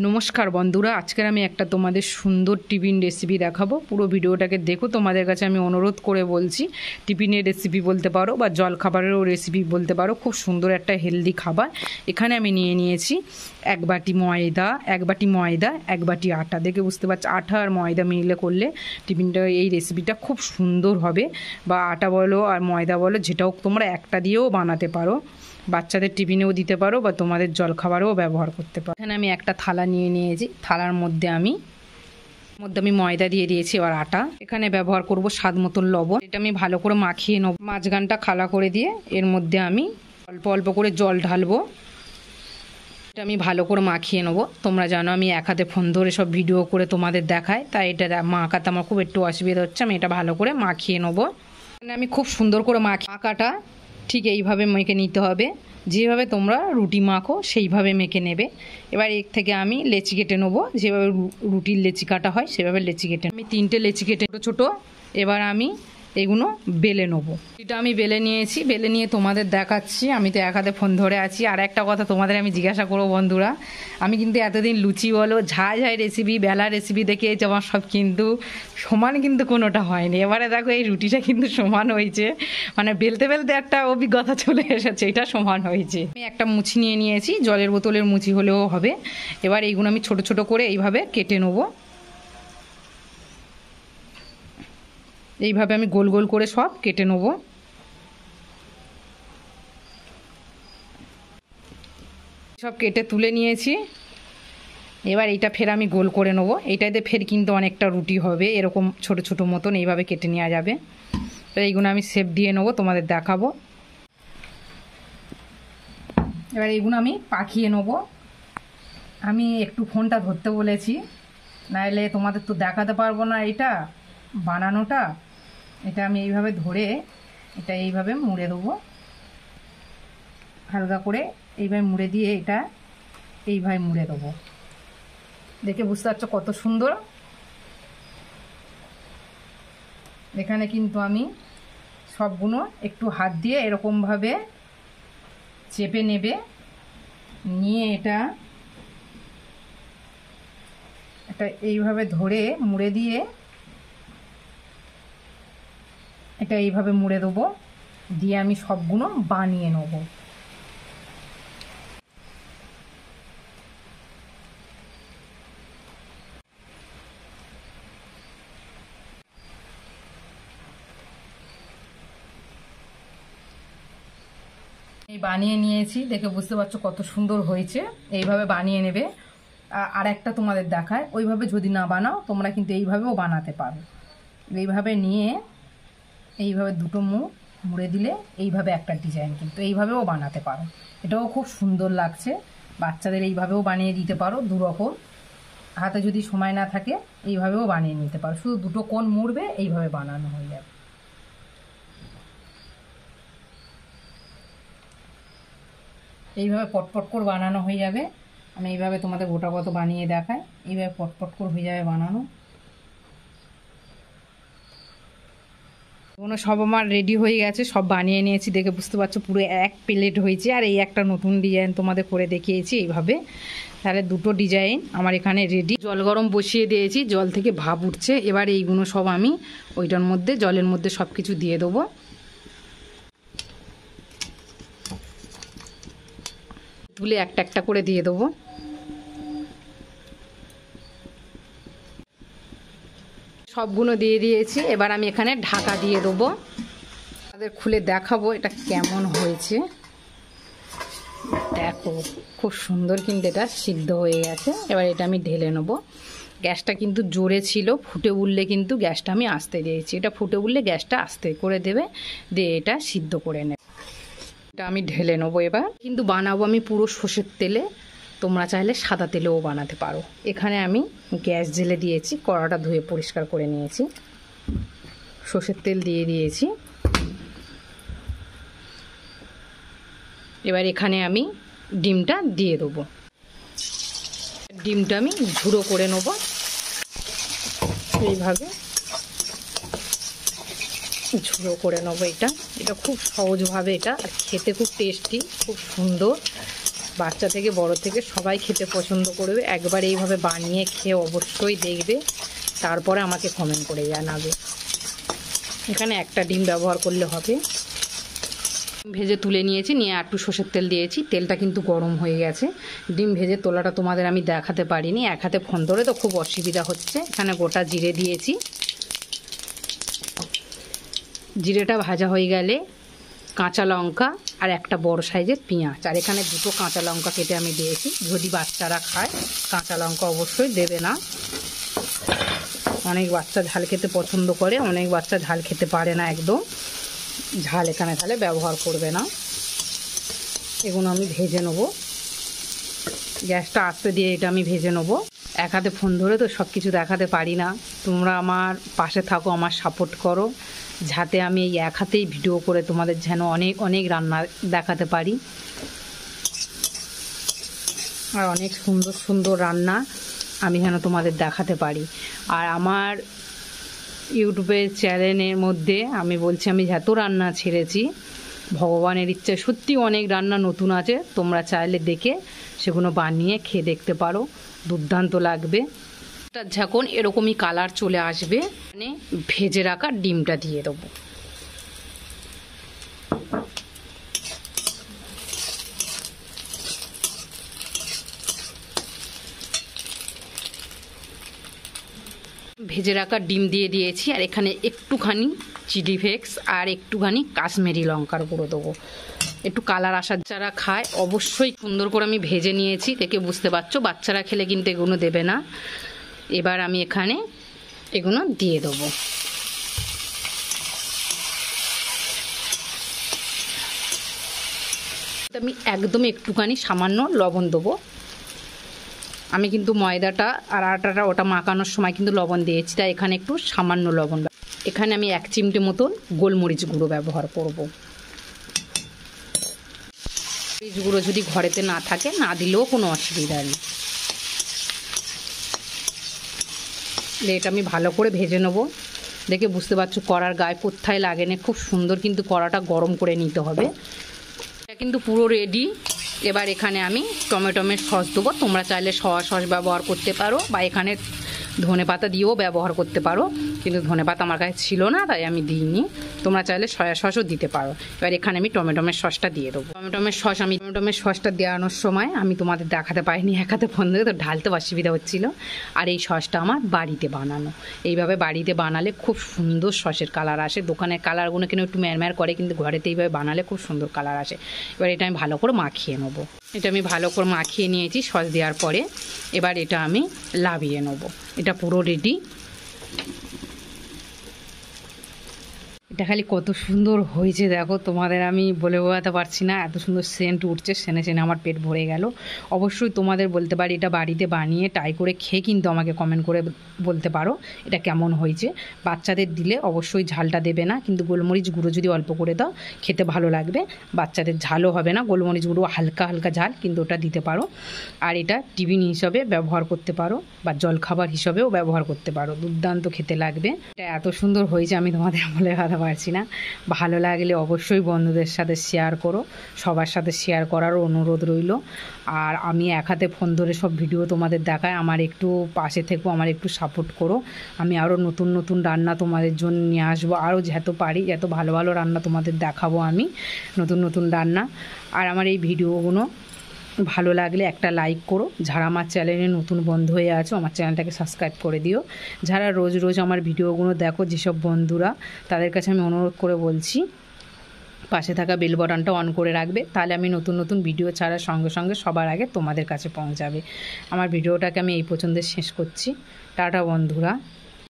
নমস্কার বন্ধুরা, আজকের আমি একটা তোমাদের সুন্দর টিফিন রেসিপি দেখাবো। পুরো ভিডিওটাকে দেখো। তোমাদের কাছে আমি অনুরোধ করে বলছি, টিফিনের রেসিপি বলতে পারো বা জল খাবারেরও রেসিপি বলতে পারো। খুব সুন্দর একটা হেলদি খাবার। এখানে আমি নিয়ে নিয়েছি এক বাটি ময়দা, এক বাটি আটা। দেখে বুঝতে পারছি আটা আর ময়দা মিলে করলে টিফিনটা, এই রেসিপিটা খুব সুন্দর হবে। বা আটা বলো আর ময়দা বলো, যেটাও তোমরা একটা দিয়েও বানাতে পারো। বাচ্চাদের টিফিনেও দিতে পারো বা তোমাদের জলখাবারেও ব্যবহার করতে পারো। এখানে আমি একটা থালা নিয়ে নিয়েছি। থালার মধ্যে আমি ময়দা দিয়ে দিয়েছি, এবার আটা। এখানে ব্যবহার করব স্বাদ মতন লবণ। এটা আমি ভালো করে মাখিয়ে নেব। মাঝখানটা খালা করে দিয়ে এর মধ্যে আমি অল্প অল্প করে জল ঢালবো। এটা আমি ভালো করে মাখিয়ে নেবো। তোমরা জানো আমি এক হাতে ফোন ধরে সব ভিডিও করে তোমাদের দেখাই, তাই এটা মাখাতে আমার খুব একটু অসুবিধা হচ্ছে। আমি এটা ভালো করে মাখিয়ে নেবো। আমি খুব সুন্দর করে মাখাটা ঠিক এইভাবে মেখে নিতে হবে। যেভাবে তোমরা রুটি মাখো সেইভাবে মেখে নেবে। এবার এর থেকে আমি লেচি কেটে নেবো। যেভাবে রুটির লেচি কাটা হয় সেভাবে লেচি কেটে আমি 3টে লেচি কেটে ছোটো। এবার আমি এগুলো বেলে নেবো। এটা আমি বেলে নিয়েছি। বেলে নিয়ে তোমাদের দেখাচ্ছি। আমি তো এক হাতে ফোন ধরে আছি। আর একটা কথা তোমাদের আমি জিজ্ঞাসা করবো বন্ধুরা, আমি কিন্তু এতদিন লুচি বলো, ঝাই রেসিপি, বেলা রেসিপি দেখেছি, আমার সব কিন্তু সমান কিন্তু কোনোটা হয়নি। এবারে দেখো এই রুটিটা কিন্তু সমান হয়েছে, মানে বেলতে বেলতে একটা অভিজ্ঞতা চলে এসেছে, এটা সমান হয়েছে। আমি একটা মুচি নিয়ে নিয়েছি, জলের বোতলের মুচি হলেও হবে। এবার এইগুলো আমি ছোট ছোট করে এইভাবে কেটে নেবো। এইভাবে আমি গোল গোল করে সব কেটে নেব। সব কেটে তুলে নিয়েছি। এবার এইটা ফের আমি গোল করে নেবো। এইটাতে ফের কিন্তু অনেকটা রুটি হবে, এরকম ছোট ছোট মতন এইভাবে কেটে নেওয়া যাবে। এইগুলো আমি শেপ দিয়ে নেবো, তোমাদের দেখাবো। এবার এইগুলো আমি পাকিয়ে নেবো। আমি একটু ফোনটা ধরতে বলেছি, নাহলে তোমাদের তো দেখাতে পারবো না এটা বানানোটা। এটা আমি এইভাবে ধরে এটা এইভাবে মুড়ে দেবো, হালকা করে এইভাবে মুড়ে দিয়ে এটা এইভাবে মুড়ে দেবো। দেখে বুঝতে পারছো কত সুন্দর। এখানে কিন্তু আমি সবগুলো একটু হাত দিয়ে এরকমভাবে চেপে নেবে, নিয়ে এটা এইভাবে ধরে মুড়ে দিয়ে এটা এইভাবে মুড়ে দেবো। দিয়ে আমি সবগুলো বানিয়ে নেব। এই বানিয়ে নিয়েছি, দেখে বুঝতে পারছো কত সুন্দর হয়েছে। এইভাবে বানিয়ে নেবে। আর একটা তোমাদের দেখায়, ওইভাবে যদি না বানাও তোমরা কিন্তু এইভাবেও বানাতে পারো। এইভাবে নিয়ে এইভাবে দুটো মুখ মুড়ে দিলে এইভাবে একটা ডিজাইন কিন্তু এইভাবেও বানাতে পারো। এটাও খুব সুন্দর লাগছে। বাচ্চাদের এইভাবেও বানিয়ে দিতে পারো। দুরকম, হাতে যদি সময় না থাকে এইভাবেও বানিয়ে নিতে পারো। শুধু দুটো কোণ মুড়বে, এইভাবে বানানো হয়ে যাবে। এইভাবে পটপট করে বানানো হয়ে যাবে। আমি এইভাবে তোমাদের গোটা কত বানিয়ে দেখাই। এইভাবে পটপট করে হয়ে যাবে বানানো। কোনো সব আমার রেডি হয়ে গেছে, সব বানিয়ে নিয়েছি। দেখে বুঝতে পারছো পুরো এক প্লেট হয়েছে। আর এই একটা নতুন ডিজাইন তোমাদের করে দেখিয়েছি এইভাবে। তাহলে দুটো ডিজাইন আমার এখানে রেডি। জল গরম বসিয়ে দিয়েছি, জল থেকে ভাপ উঠছে। এবার এইগুলো সব আমি ওইটার মধ্যে, জলের মধ্যে সব কিছু দিয়ে দেবো। তুলে একটা একটা করে দিয়ে দেবো। সবগুলো দিয়ে দিয়েছি। এবার আমি এখানে ঢাকা দিয়ে দেবো। তাদের খুলে দেখাবো এটা কেমন হয়েছে। দেখো খুব সুন্দর কিন্তু এটা সিদ্ধ হয়ে গেছে। এবার এটা আমি ঢেলে নেবো। গ্যাসটা কিন্তু জোরে ছিল, ফুটে উঠলে কিন্তু গ্যাসটা আমি আস্তে দিয়েছি। এটা ফুটে উঠলে গ্যাসটা আস্তে করে দেবে, দিয়ে এটা সিদ্ধ করে নেবে। এটা আমি ঢেলে নেবো। এবার কিন্তু বানাবো আমি পুরো সর্ষের তেলে। তোমরা চাইলে সাদা তেলেও বানাতে পারো। এখানে আমি গ্যাস জেলে দিয়েছি, কড়াটা ধুয়ে পরিষ্কার করে নিয়েছি, সর্ষের তেল দিয়ে দিয়েছি। এবার এখানে আমি ডিমটা দিয়ে দেবো। ডিমটা আমি ঝুড়ো করে নেবো এইভাবে, ঝুড়ো করে নেবো। এটা খুব সহজভাবে, এটা আর খেতে খুব টেস্টি, খুব সুন্দর। বাচ্চা থেকে বড় থেকে সবাই খেতে পছন্দ করবে। একবার এইভাবে বানিয়ে খেয়ে অবশ্যই দেখবে, তারপরে আমাকে কমেন্ট করে জানাবে। এখানে একটা ডিম ব্যবহার করলে হবে। ভেজে তুলে নিয়েছি, নিয়ে একটু সর্ষের তেল দিয়েছি। তেলটা কিন্তু গরম হয়ে গেছে। ডিম ভেজে তোলাটা তোমাদের আমি দেখাতে পারিনি, এক হাতে ফোন ধরে তো খুব অসুবিধা হচ্ছে। এখানে গোটা জিরে দিয়েছি। জিরেটা ভাজা হয়ে গেলে কাঁচা লঙ্কা আর একটা বড় সাইজের পেঁয়াজ, আর এখানে দুটো কাঁচা লঙ্কা কেটে আমি দিয়েছি। যদি বাচ্চারা খায় কাঁচা লঙ্কা অবশ্যই দেবে না। অনেক বাচ্চা ঝাল খেতে পছন্দ করে, অনেক বাচ্চা ঝাল খেতে পারে না একদম। ঝাল এখানে তাহলে ব্যবহার করবে না। এগুলো আমি ভেজে নেবো। গ্যাসটা আস্তে দিয়ে এটা আমি ভেজে নেবো। এক হাতে ফোন ধরে তো সব কিছু দেখাতে পারি না। তোমরা আমার পাশে থাকো, আমার সাপোর্ট করো, যাতে আমি এই এক হাতেই ভিডিও করে তোমাদের যেন অনেক অনেক রান্না দেখাতে পারি। আর অনেক সুন্দর সুন্দর রান্না আমি যেন তোমাদের দেখাতে পারি। আর আমার ইউটিউবের চ্যানেলের মধ্যে আমি বলছি, আমি যত রান্না ছেড়েছি ভগবানের ইচ্ছায় সত্যি অনেক রান্না নতুন আছে। তোমরা চাইলে দেখে সেগুলো বানিয়ে খেয়ে দেখতে পারো, দুর্দান্ত লাগবে। যখন এরকমই কালার চলে আসবে, মানে ভেজে রাখা ডিমটা দিয়ে দেবো। ভেজে রাখা ডিম দিয়ে দিয়েছি, আর এখানে একটুখানি চিলি ফ্লেক্স আর একটুখানি কাশ্মীরি লঙ্কার গুঁড়ো দেবো, একটু কালার আসার। যারা খায় অবশ্যই সুন্দর করে আমি ভেজে নিয়েছি, দেখে বুঝতে পারছো। বাচ্চারা খেলে কিন্তু এগুলো দেবে না। এবার আমি এখানে এগুলো দিয়ে দেবো। আমি একদম একটুখানি সামান্য লবণ দেবো। আমি কিন্তু ময়দাটা আর আটাটা ওটা মাখানোর সময় কিন্তু লবণ দিয়েছি, তাই এখানে একটু সামান্য লবণ। এখানে আমি 1 চিমটে মতন গোলমরিচ গুঁড়ো ব্যবহার করব। মরিচ গুঁড়ো যদি ঘরেতে না থাকে না দিলেও কোনো অসুবিধা নেই। এটা আমি ভালো করে ভেজে নেবো। দেখে বুঝতে পারছো কড়ার গায়ে কোথায় লাগে না, খুব সুন্দর কিন্তু কড়াটা গরম করে নিতে হবে। এটা কিন্তু পুরো রেডি। এবার এখানে আমি টমেটোমের সস দেবো। তোমরা চাইলে সয়া সস ব্যবহার করতে পারো, বা এখানে ধনেপাতা দিয়েও ব্যবহার করতে পারো, কিন্তু ধনেপাতা আমার কাছে ছিল না তাই আমি দিইনি। তোমরা চাইলে সয়া সসও দিতে পারো। এবার এখানে আমি টমেটোমের সসটা দিয়ে দেবো। টমেটোমের সসটা দেওয়ানোর সময় আমি তোমাদের দেখাতে পারিনি, এক হাতে ফোন ধরে তো ঢালতে অসুবিধা হচ্ছিল। আর এই সসটা আমার বাড়িতে বানানো। এইভাবে বাড়িতে বানালে খুব সুন্দর সসের কালার আসে। দোকানের কালারগুলো কিন্তু একটু ম্যারম্যার করে, কিন্তু ঘরেতে এইভাবে বানালে খুব সুন্দর কালার আসে। এবার এটা আমি ভালো করে মাখিয়ে নেবো। এটা আমি ভালো করে মাখিয়ে নিয়েছি সস দেওয়ার পরে। এবার এটা আমি লাভিয়ে নেবো। এটা পুরো রেডি। এটা খালি কত সুন্দর হয়েছে দেখো, তোমাদের আমি বলে বোঝাতে পারছি না। এত সুন্দর সেন্ট উঠছে, সেনে সেনে আমার পেট ভরে গেল। অবশ্যই তোমাদের বলতে পারি, এটা বাড়িতে বানিয়ে ট্রাই করে খেয়ে কিন্তু আমাকে কমেন্ট করে বলতে পারো এটা কেমন হয়েছে। বাচ্চাদের দিলে অবশ্যই ঝালটা দেবে না, কিন্তু গোলমরিচ গুঁড়ো যদি অল্প করে দাও খেতে ভালো লাগবে। বাচ্চাদের ঝালও হবে না, গোলমরিচ গুঁড়ো হালকা হালকা ঝাল, কিন্তু ওটা দিতে পারো। আর এটা টিফিন হিসাবে ব্যবহার করতে পারো, বা জলখাবার হিসাবেও ব্যবহার করতে পারো। দুর্দান্ত খেতে লাগবে। এটা এত সুন্দর হয়েছে আমি তোমাদের বলে কথা পারছি না। ভালো লাগলে অবশ্যই বন্ধুদের সাথে শেয়ার করো, সবার সাথে শেয়ার করারও অনুরোধ রইল। আর আমি এক হাতে ফোন ধরে সব ভিডিও তোমাদের দেখাই, আমার একটু পাশে থেকো, আমার একটু সাপোর্ট করো। আমি আরও নতুন নতুন রান্না তোমাদের জন্য নিয়ে আসবো, আরও যত পারি এত ভালো ভালো রান্না তোমাদের দেখাবো আমি, নতুন নতুন রান্না। আর আমার এই ভিডিওগুলো ভালো লাগলে একটা লাইক করো। যারা আমার চ্যানেলে নতুন বন্ধু হয়ে আছো আমার চ্যানেলটাকে সাবস্ক্রাইব করে দিও। যারা রোজ রোজ আমার ভিডিওগুলো দেখো, যেসব বন্ধুরা, তাদের কাছে আমি অনুরোধ করে বলছি পাশে থাকা বেল বাটনটা অন করে রাখবে, তাহলে আমি নতুন নতুন ভিডিও ছাড়ার সঙ্গে সঙ্গে সবার আগে তোমাদের কাছে পৌঁছাবে। আমার ভিডিওটাকে আমি এই পর্যন্ত শেষ করছি। টাটা বন্ধুরা।